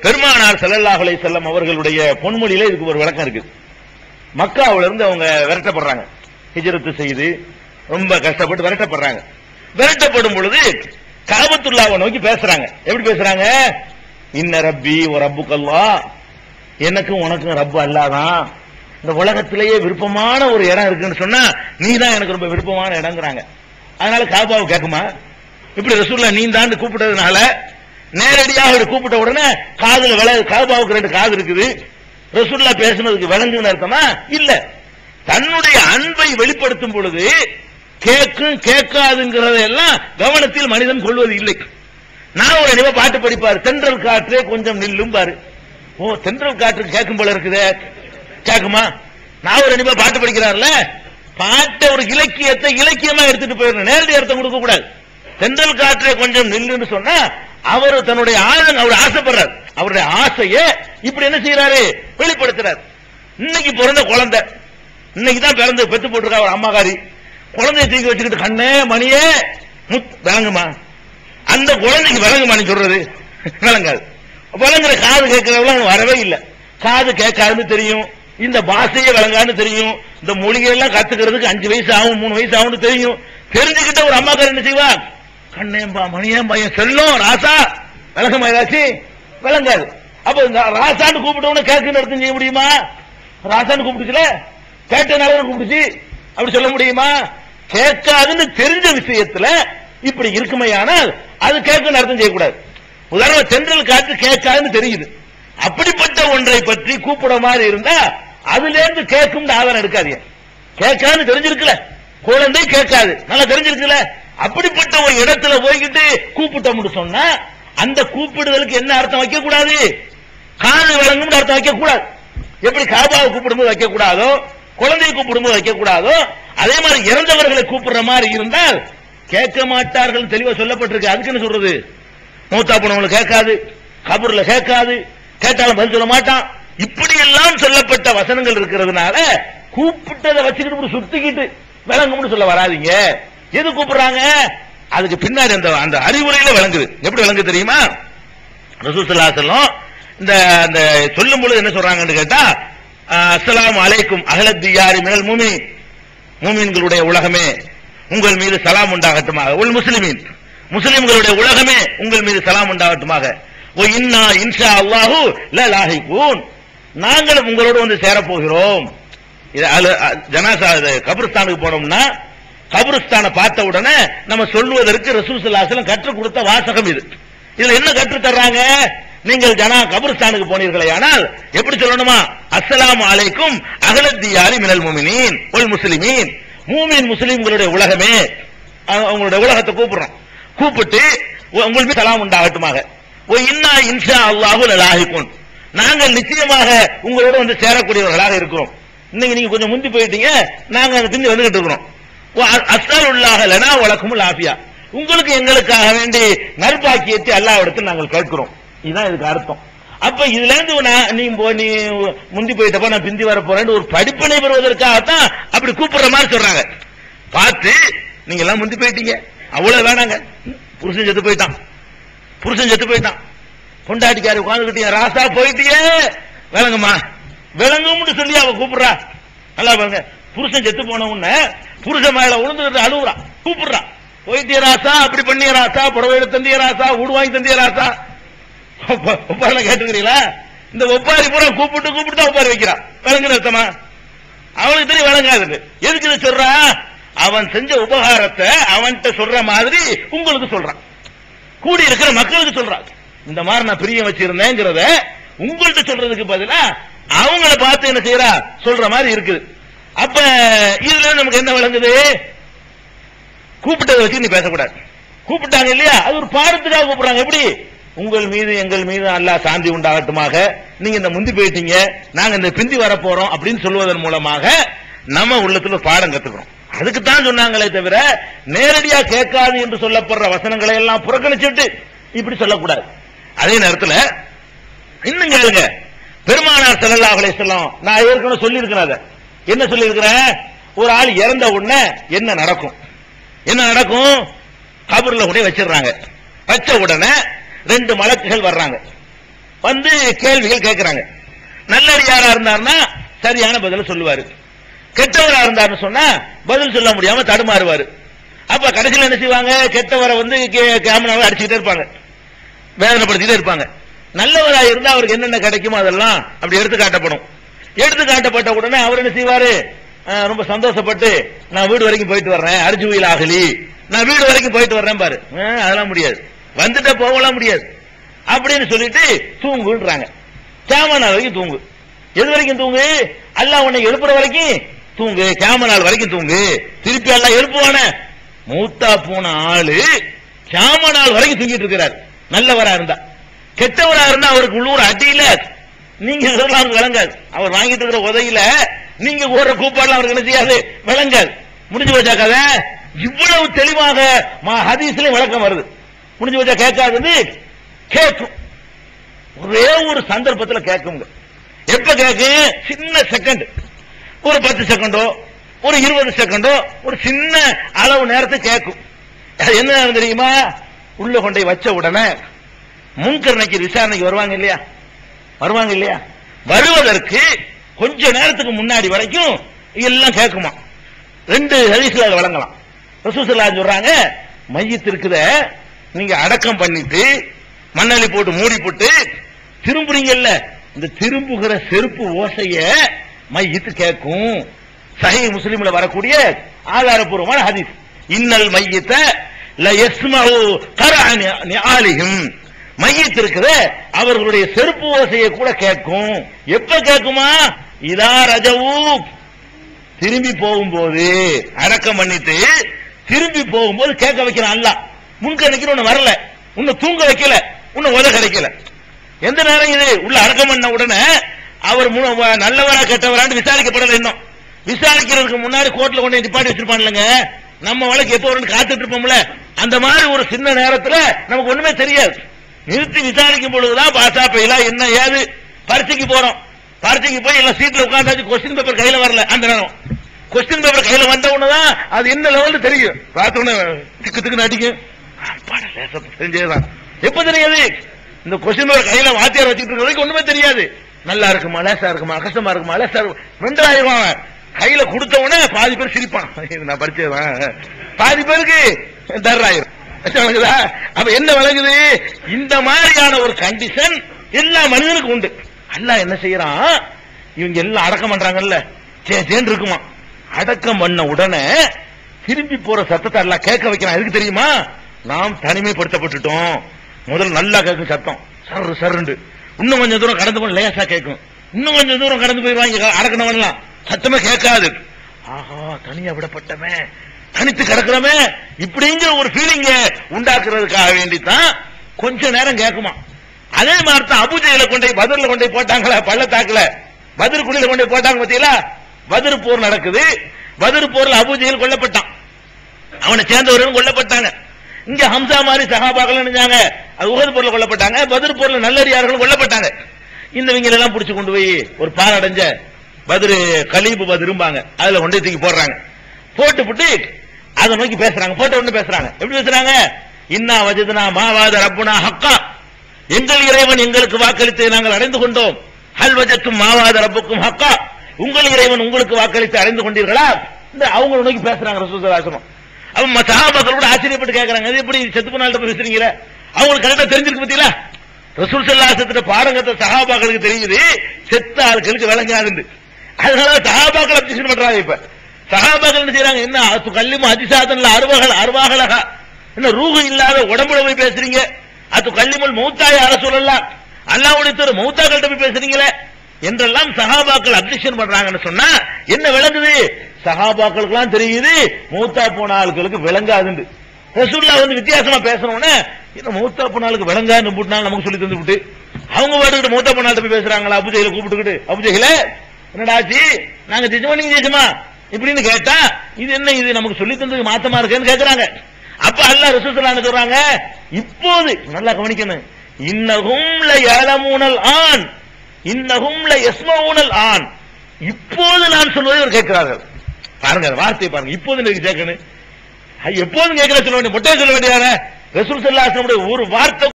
பெருமானார் ஸல்லல்லாஹு அலைஹி வஸல்லம் அவர்களுடைய பொன்மொழியில இதுக்கு ஒரு விளக்கம் இருக்கு. மக்காவுல இருந்து அவங்க விரட்டப்படுறாங்க, ஹிஜ்ரத் செய்து ரொம்ப கஷ்டப்பட்டு விரட்டப்படுறாங்க. விரட்டப்படும் பொழுது காபத்துல்லாஹ்வை நோக்கி பேசுறாங்க. எப்படி பேசுறாங்க? இன்ன ரப்பி வ ரப்புக்கல்லாஹ், எனக்கும் உனக்கும் ரப்பு அல்லாஹ் தான். இந்த உலகத்திலேயே விருப்பமான ஒரு இடம் இருக்குன்னு சொன்னா நீ தான் எனக்கு ரொம்ப விருப்பமான இடம்ங்கறாங்க. அதனால காபாவை கேட்குமா? இப்படி ரசூலுல்லாஹ் நீ தான் கூப்பிட்டதுனால நேரடியாக கூப்பிட்ட உடனே காதுல காபாவுக்கு 2 காது இருக்குது, ரசூலுல்லாஹ் பேசுனதுக்கு விளங்குன்னு அர்த்தமா? இல்ல. தன்னுடைய அன்பை வெளிப்படுத்தும் பொழுது கேட்கும் கேட்காதுங்கிறதெல்லாம் கவனத்தில் மனிதன் கொள்வது இல்லை. நான் ஒரு நினைவா பாட்டு படிப்பாரு, தென்றல் காற்றே கொஞ்சம் நில்லும் பாரு. ஓ, தென்றல் காற்று கேட்கும் போல இருக்குதே, கேட்குமா? நான் ஒரு நினைவா பாட்டு படிக்கிறார்ல, பாட்டை ஒரு இலக்கியத்தை இலக்கியமா எடுத்துட்டு போயிடணும், நேரடி அர்த்தம் கொடுக்க கூடாது. தென்றல் காற்றே கொஞ்சம் நில்லுன்னு சொன்னா அவர் தன்னுடைய அவர் ஆசைப்படுறார், அவருடைய ஆசையை இப்படி என்ன செய்யறாரு? வெளிப்படுத்துறாரு. இன்னைக்கு பிறந்த குழந்தை, இன்னைக்கு தான் பிறந்து பெத்து போட்டிருக்கா ஒரு அம்மாக்காரி, குழந்தைய தூக்கி வச்சுக்கிட்டு கண்ணே மணியே விளங்குமா? அந்த குழந்தைக்கு விளங்குமா நீ சொல்றது? விளங்காது. விளங்குற காது கேட்கறவங்க வரவே இல்லை. காது கேட்காதுன்னு தெரியும், இந்த பாஷையே விளங்கான்னு தெரியும், இந்த மொழிகள்லாம் கத்துக்கிறதுக்கு 5 வயசு ஆகும் 3 வயசு ஆகும்னு தெரியும். தெரிஞ்சுக்கிட்ட ஒரு அம்மாக்காரி என்ன செய்வா? கண்ணேம்பா மணியேம்பா என் செல்லும் ராசா, விளங்குமா? ஏதாச்சும் விளங்காது. அப்ப இந்த ராசான்னு கூப்பிட்டவன கேட்குன்னு அர்த்தம் செய்ய முடியுமா? ராசான்னு கூப்பிட்டுச்சுல, கேட்டனால கூப்பிடுச்சு அப்படி சொல்ல முடியுமா? கேட்காதுன்னு தெரிஞ்ச விஷயத்துல இப்படி இருக்குமையானால் அது கேட்குன்னு அர்த்தம் செய்யக்கூடாது. உதாரணம், தென்றல் காற்று கேட்காதுன்னு தெரியுது, அப்படிப்பட்ட ஒன்றை பற்றி கூப்பிட மாதிரி இருந்தா அதுல இருந்து கேட்கும் ஆதாரம் எடுக்காதீங்க. கேட்காதுன்னு தெரிஞ்சிருக்கல, குழந்தை கேட்காது நல்லா தெரிஞ்சிருக்கல, அப்படிப்பட்ட ஒரு இடத்துல போய்கிட்டு கூப்பிட்டோம்னு சொன்னா அந்த கூப்பிடுதலுக்கு என்ன அர்த்தம் வைக்க கூடாது? காது விளங்கும் அர்த்தம் வைக்க கூடாது. எப்படி காபாவை கூப்பிடும்போது வைக்க கூடாதோ, குழந்தையை கூப்பிடும்போது வைக்க கூடாதோ, அதே மாதிரி இறந்தவர்களை கூப்பிடுற மாதிரி இருந்தால் கேட்க மாட்டார்கள் தெளிவா சொல்லப்பட்டிருக்கு. அதுக்கு என்ன சொல்றது? மூத்தா போனவங்களை கேட்காது, கபூர்ல கேட்காது, கேட்டாலும் பதில் சொல்ல மாட்டான், இப்படி எல்லாம் சொல்லப்பட்ட வசனங்கள் இருக்கிறதுனால கூப்பிட்டதை வச்சுக்கிட்டு சுத்திக்கிட்டு விளங்கும்னு சொல்ல வராதீங்க. எது கூப்பிடுறாங்க? அதுக்கு பின்னாடி அந்த அறிவுரையில விளங்குது. எப்படி விளங்கு தெரியுமா? ரசூல் ஸல்லல்லாஹு அலைஹி வஸல்லம் இந்த சொல்லும் பொழுது என்ன சொல்றாங்கன்னு கேட்டா, அஸ்ஸலாமு அலைக்கும் அஹ்லத் தியாரி மினல் முஃமினீன், முஃமின்களுடைய உலகமே உங்கள் மீது சலாம் உண்டாகட்டுமாக, உல் முஸ்லிமீன், முஸ்லிம்களுடைய உலகமே உங்கள் மீது சலாம் உண்டாகட்டுமாக, வ இன்னா இன்ஷா அல்லாஹு லலாஹிகூன், நாங்களும் உங்களோடு வந்து சேரப்போகிறோம். ஜனாசா கபிரிஸ்தானுக்கு போனோம்னா கபிரிஸ்தானை பார்த்த உடனே நம்ம சொல்வதற்கு ரசூல் ஸல்லல்லாஹு அலைஹி வஸல்லம் கற்றுக் கொடுத்த வாசகம் இது. இதுல என்ன கற்று தர்றாங்க? நீங்கள் கபிரிஸ்தானுக்கு போனீர்களே ஆனால் எப்படி சொல்லணுமா? அஸ்ஸலாமு அலைக்கும் அஹ்லத் தியாரி மினல் முஃமினீன் வல் முஸ்லிமீன், மூமின் முஸ்லிம்களுடைய உலகமே, அவங்களுடைய உலகத்தை கூப்பிடுறோம், கூப்பிட்டு உங்களுக்கு சலாம் உண்டாகட்டுமாக, ஓ இன்னா இன்ஷா அல்லாஹு லலாஹிகூன், நாங்கள் நிச்சயமாக உங்களோட வந்து சேரக்கூடியவர்களாக இருக்கிறோம். இன்னைக்கு நீங்க கொஞ்சம் முந்தி போயிட்டீங்க, நாங்க அந்த பிந்தி வந்துகிட்டு இருக்கிறோம். அஸ்ஸலுல்லாஹ லனா வ லக்குமுல் ஆஃபியா, உங்களுக்கு எங்களுக்காக வேண்டி நற்பாக்கியத்தை அல்லாஹ்விடத்தில் நாங்கள் கேட்கிறோம். இதுதான் இதுக்கு அர்த்தம். அப்ப இதுல இருந்து நீ முந்தி போயிட்டப்ப நான் பிந்தி வர போறேன்னு ஒரு படிப்பினை பெறுவதற்காகத்தான் அப்படி கூப்பிடுற மாதிரி சொல்றாங்க. பார்த்து நீங்க எல்லாம் முந்தி போயிட்டீங்க, அவ்வளவு வேணாங்க. புருஷன் செத்து போயிட்டான், பொண்டாட்டிக்காரி உட்காந்துக்கிட்டீங்க, ராசா போயிட்டியே, விளங்குமா? விளங்கும்னு சொல்லி அவ கூப்பிடுறா. நல்லா பாருங்க, புருஷன் செத்து போன உடனே புருஷன் மேல உழுந்துகிட்டு அழுகுறா, கூப்பிடுறா, போயிட்டிய ராசா, அப்படி பண்ணிய ராசா, புடவை தந்திய ராசா, ஊடு வாங்கி தந்திய ராசா. ஒப்பாரி கேட்டுக்கிறீங்களா? இந்த ஒப்பாரி பூரா கூப்பிட்டு தான் ஒப்பாரி வைக்கிறான். விளங்குற அர்த்தமா? அவனுக்கு தெரியும் விளங்காது. எதுக்கு இதை சொல்றா? அவன் செஞ்ச உபகாரத்தை அவன்கிட்ட சொல்ற மாதிரி உங்களுக்கு சொல்றான், கூடி இருக்கிற மக்களுக்கு சொல்றான். இந்த மாதிரி நான் பிரியம் வச்சிருந்தேங்கிறத உங்கள்கிட்ட சொல்றதுக்கு பதிலா அவங்கள பார்த்து என்ன செய்யறா சொல்ற மாதிரி இருக்குது. அப்ப இதுல நமக்கு என்ன விளங்குது? கூப்பிட்டதை வச்சு நீ பேசக்கூடாது. கூப்பிட்டாங்க இல்லையா, அது ஒரு பாடத்துக்காக கூப்பிடுறாங்க. எப்படி? உங்கள் மீது எங்கள் மீது அல்லாஹ் சாந்தி உண்டாகட்டுமாக, நீங்க இந்த முந்தி போயிட்டீங்க, நாங்க இந்த பிந்தி வர போறோம் அப்படின்னு சொல்வதன் மூலமாக நம்ம உள்ளத்துல பாடம் கத்துக்கிறோம். அதுக்குத்தான் சொன்னாங்களே தவிர நேரடியா கேட்காது என்று சொல்லப்படுற வசனங்களை எல்லாம் புறக்கணிச்சுட்டு இப்படி சொல்லக்கூடாது. அதே நேரத்தில் இன்னும் கேளுங்க, பெருமானார் ஸல்லல்லாஹு அலைஹி வஸல்லம் நான் ஏற்கனவே சொல்லி இருக்கிறேன். என்ன சொல்லி இருக்கிறேன்? ஒரு ஆள் இறந்த உடனே என்ன நடக்கும்? கபர்ல உடனே வச்சிடறாங்க. வச்ச உடனே 2 மலக்குகள் வர்றாங்க. வந்து கேள்விகள் கேட்கிறாங்க. நல்லடியாரா இருந்தாருன்னா சரியான பதில சொல்லுவாரு, கெட்டவரா இருந்தாருன்னு சொன்னா பதில் சொல்ல முடியாம தடுமாறுவாரு. அப்ப கடைசியில் என்ன செய்வாங்க, கெட்டவரை வந்து கேமராவை அடிச்சுக்கிட்டே இருப்பாங்க, வேதனைப்படுத்திட்டே இருப்பாங்க. நல்லவரா இருந்தா அவருக்கு என்னென்ன கிடைக்குமோ அதெல்லாம் அப்படி எடுத்து காட்டப்படும். எடுத்து காட்டப்பட்ட உடனே அவர் என்ன செய்வாரு, ரொம்ப சந்தோஷப்பட்டு நான் வீடு வரைக்கும் போயிட்டு வர்றேன், அர்ஜுவில் ஆகலி, நான் வீடு வரைக்கும் போயிட்டு வர்றேன் பாரு. அதெல்லாம் முடியாது, வந்துட்டு போகலாம் முடியாது அப்படின்னு சொல்லிட்டு தூங்குன்றாங்க. கியாமத் வரைக்கும் தூங்கு. எது வரைக்கும் தூங்கு? அல்லாஹ் உன்னை எழுப்புற வரைக்கும் தூங்கு, கியாமத் வரைக்கும் தூங்கு. திருப்பி அல்லாஹ் எழுப்புவான? மூத்தா போன ஆளு கியாமத் வரைக்கும் தூங்கிட்டு இருக்கிறார். நல்லவரா இருந்தா. கெட்டவரா இருந்தா அவருக்கு உள்ளூர் அடியில நீங்க இதெல்லாம் விளங்காது. அவர் வாங்கிட்டு இருக்கிற உதவியில நீங்க ஓடுற கூப்பாடுலாம் அவருக்கு என்ன செய்யாது, விளங்காது. முடிஞ்சு வச்சா கதை. இவ்வளவு தெளிவாக ஹதீஸ்லயும் விளக்கம் வருது. முடிஞ்சு வச்சா கேட்காது, கேட்கும். ஒரே ஒரு சந்தர்ப்பத்தில் கேட்கும். எப்ப கேட்கும்? சின்ன செகண்ட், ஒரு 10 செகண்டோ ஒரு 20 செகண்டோ ஒரு சின்ன அளவு நேரத்துக்கு கேட்கும். என்ன தெரியுமா? உள்ள கொண்டை வச்ச உடனே முன்கரணைக்கு விசாரணைக்கு வருவாங்க இல்லையா, வருவாங்க இல்லையா, வருவதற்கு கொஞ்ச நேரத்துக்கு முன்னாடி வரைக்கும் எல்லாம் கேட்குமா. 2 ஹதீஸ்ல வழங்கலாம். ரசூல் ஸல்லல்லாஹு அலைஹி சொல்றாங்க, மையத்து இருக்குத நீங்க அடக்கம் பண்ணிட்டு மண்ணலி போட்டு மூடி போட்டு திரும்புறீங்கல்ல, இந்த திரும்புகிற செருப்பு ஓசைய மையத்து கேட்கும். சஹீஹ் முஸ்லிம்ல வரக்கூடிய ஆதாரபூர்வமான ஹதீஸ். இன்னல் மையத்த ல யஸ்மஉ கரஅன் நிஆலிஹிம், மையத்து இருக்கிற அவர்களுடைய செருப்பு ஓசையை கூட கேட்கும். எப்ப கேட்குமா? இதா ரஜவு, திரும்பி போகும்போது. அடக்கம் பண்ணிட்டு திரும்பி போகும்போது கேட்க வைக்கிறான் அல்லாஹ். முன்கணிக்கு ஒண்ணு வரல, உன்னை தூங்க வைக்கல, உன்னை உத கிடைக்கல. எந்த நேரம் இது? உள்ள அடக்கம் பண்ண உடனே அவர் நல்லவரா கெட்டவரான்னு விசாரிக்கப்படல. இன்னும் விசாரிக்கிறதுக்கு முன்னாடி கோர்ட்ல கொண்டு நிப்பாட்டி வச்சிருப்பான்லங்க, நம்ம வழக்கு எப்போ வரும்னு காத்துட்டு இருப்போம்ல, அந்த மாதிரி ஒரு சின்ன நேரத்துல நமக்கு ஒண்ணுமே தெரியாது. நிறுத்தி விசாரிக்கும் பொழுதுதான் பாசா பெயிலா என்ன ஏது, பரீட்சைக்கு போறோம், பரீட்சைக்கு போய் எல்லாம் சீட்ல உட்கார்ந்தாச்சு, கொஸ்டின் பேப்பர் கையில வரல. அந்த நேரம் கொஸ்டின் பேப்பர் கையில வந்த உடனேதான் அது என்ன லெவல் தெரியும். பார்த்தோன்னு திக்கு திக்கு நடிக்கும். தெரிஞ்சதுதான். எப்ப தெரியாது? இந்த கொஸ்டின் பேப்பர் கையில வாத்தியார் வச்சுட்டு இருக்க வரைக்கும் ஒண்ணுமே தெரியாது. நல்லா இருக்குமா, லேசா இருக்குமா, கஷ்டமா இருக்குமா, லேசா இருக்கும், வெண்டராயிருவான். கையில கொடுத்த உடனே பாதி பேர் சிரிப்பான், நான் படிச்சதான். பாதி பேருக்கு தர்றாயிரும். அப்ப என்ன விளங்குது? இந்த மாதிரியான ஒரு கண்டிஷன் எல்லா மனிதனுக்கும் உண்டு. அல்லாஹ் என்ன செய்யறான், இவங்க எல்லாம் அடக்கம் பண்றாங்கல்ல, சேன்னு இருக்குமா. அடக்கம் பண்ண உடனே திரும்பி போற சத்தத்தை எல்லாம் கேட்க வைக்கிறான். எதுக்கு தெரியுமா? நாம் தனிமைப்படுத்தப்பட்டுட்டோம். முதல்ல நல்லா கேட்கும் சத்தம், சரு சருண்டு. இன்னும் கொஞ்சம் தூரம் கடந்து போன லேசா கேட்கும், இன்னும் கொஞ்சம் தூரம் கடந்து போயிருவாங்க, அடக்கணும் சத்தமே கேட்காது. ஆஹா, தனியா விடப்பட்டமே, தனித்து கிடக்கிறமே, இப்படிங்கிற ஒரு ஃபீலிங்க உண்டாக்குறதுக்காக வேண்டித்தான் கொஞ்ச நேரம் கேட்குமா. அதே மாதிரி தான் அபூஜையில கொண்டே பத்ர்ல கொண்டே போட்டாங்களா, பள்ளத்தாக்குல பத்ர் குழியில கொண்டே போட்டாங்க. பாத்தீங்களா, பத்ர் போர் நடக்குது. பத்ர் போர்ல அபூஜையில் கொல்லப்பட்டான், அவனை சேர்ந்தவர்கள் கொல்லப்பட்டாங்க. இங்க ஹம்சா மாதிரி சஹாபாக்கள் நினைச்சாங்க, அது உஹது போர்ல கொல்லப்பட்டாங்க. பத்ர் போர்ல நல்லடியார்கள் கொல்லப்பட்டாங்க. இந்தவங்க எல்லாம் பிடிச்சு கொண்டு போய் ஒரு பாலடைஞ்ச பத்ரு கலீபு பத்ரும்பாங்க, அதுல கொண்டு தூக்கி போடுறாங்க. போட்டு அதை நோக்கி பேசுறாங்க. போட்ட ஒண்ணு பேசுறாங்க. எப்படி பேசுறாங்க? இன்னா வஜதுனா மாவாத ரப்புனா ஹக்கா, எங்கள் இறைவன் எங்களுக்கு வாக்களித்து நாங்கள் அடைந்து கொண்டோம். ஹல் வஜத்தும் மாவாத ரப்புக்கும் ஹக்கா, உங்கள் இறைவன் உங்களுக்கு வாக்களித்து அடைந்து கொண்டீர்களா? இந்த அவங்க நோக்கி பேசுறாங்க ரசூலுல்லாஹி ஸல்லல்லாஹு அலைஹி வஸல்லம். அவங்க சஹாபாக்கள் கூட ஆச்சரியப்பட்டு கேட்கறாங்க, அது எப்படி செத்து போனால்ட்ட பேசுறீங்க? அவங்களுக்கு கரெக்டா தெரிஞ்சிருக்கு. பத்தியா ரசூல் ஸல்லல்லாஹு அலைஹி வஸல்லம் பாடங்கத்தை சஹாபாக்களுக்கு தெரியுது, செத்த ஆட்களுக்கு விளங்காது. அதனால சஹாபாக்கள் அப்ஜெக்ஷன் பண்றாங்க. இப்ப சஹாபாக்கள் என்ன செய்யறாங்க? என்ன கல்லிமு அதிசாதன்ல அருவாகலகா, என்ன ரூஹு இல்லாத உடம்புல போய் பேசுறீங்க? அது கல்லிமுல் மௌத்தாய அரசூலல்லாஹ், அல்லாஹ்வுடைய தூதர் மௌத்தாக்கள்கிட்ட போய் பேசுறீங்களே என்றெல்லாம் சஹாபாக்கள் அப்ஜெக்ஷன் பண்றாங்கன்னு சொன்னா என்ன விளங்குது? சஹாபாக்களுக்கெல்லாம் தெரியுது, மௌத்தா போன ஆட்களுக்கு விளங்காது. ரசூலுல்லாஹ் வந்து வித்தியாசமா பேசணும்னா என்ன மௌத்தா போன ஆளுக்கு விளங்காதுன்னு போட்டுனாலும் நமக்கு சொல்லி தந்து விட்டு அவங்க பாட்டுக்கிட்டு மௌத்தா போன ஆள்கிட்ட போய் பேசுறாங்களா? அபூஜையில கூப்பிட்டுக்கிட்டு, அபூஜையில என்னடாச்சு, நாங்க ஜெஜ்மானிங்க இப்படின்னு கேட்டா இது என்ன, இது நமக்கு சொல்லி தந்தது மாத்தமா இருக்குன்னு கேட்கறாங்க. அப்ப அல்லாஹ் ரசூல் ஸல்லல்லாஹு அலைஹி வஸல்லம் சொல்றாங்க, இப்போது நல்லா கவனிக்கணும், இன்னஹும் ல யலமூனல் ஆன், இன்னஹும் ல யஸ்மஊனல் ஆன், இப்போது நான் சொல்வதை அவர் கேட்கிறார்கள். பாருங்க வார்த்தையை பாருங்க, இப்போது எனக்கு கேட்கணும். எப்போதும் கேட்கல சொல்ல வேண்டிய, மொட்டையை சொல்ல வேண்டியதானே? ரசூல் ஸல்லல்லாஹு அலைஹி வஸல்லம் ஒரு வார்த்தை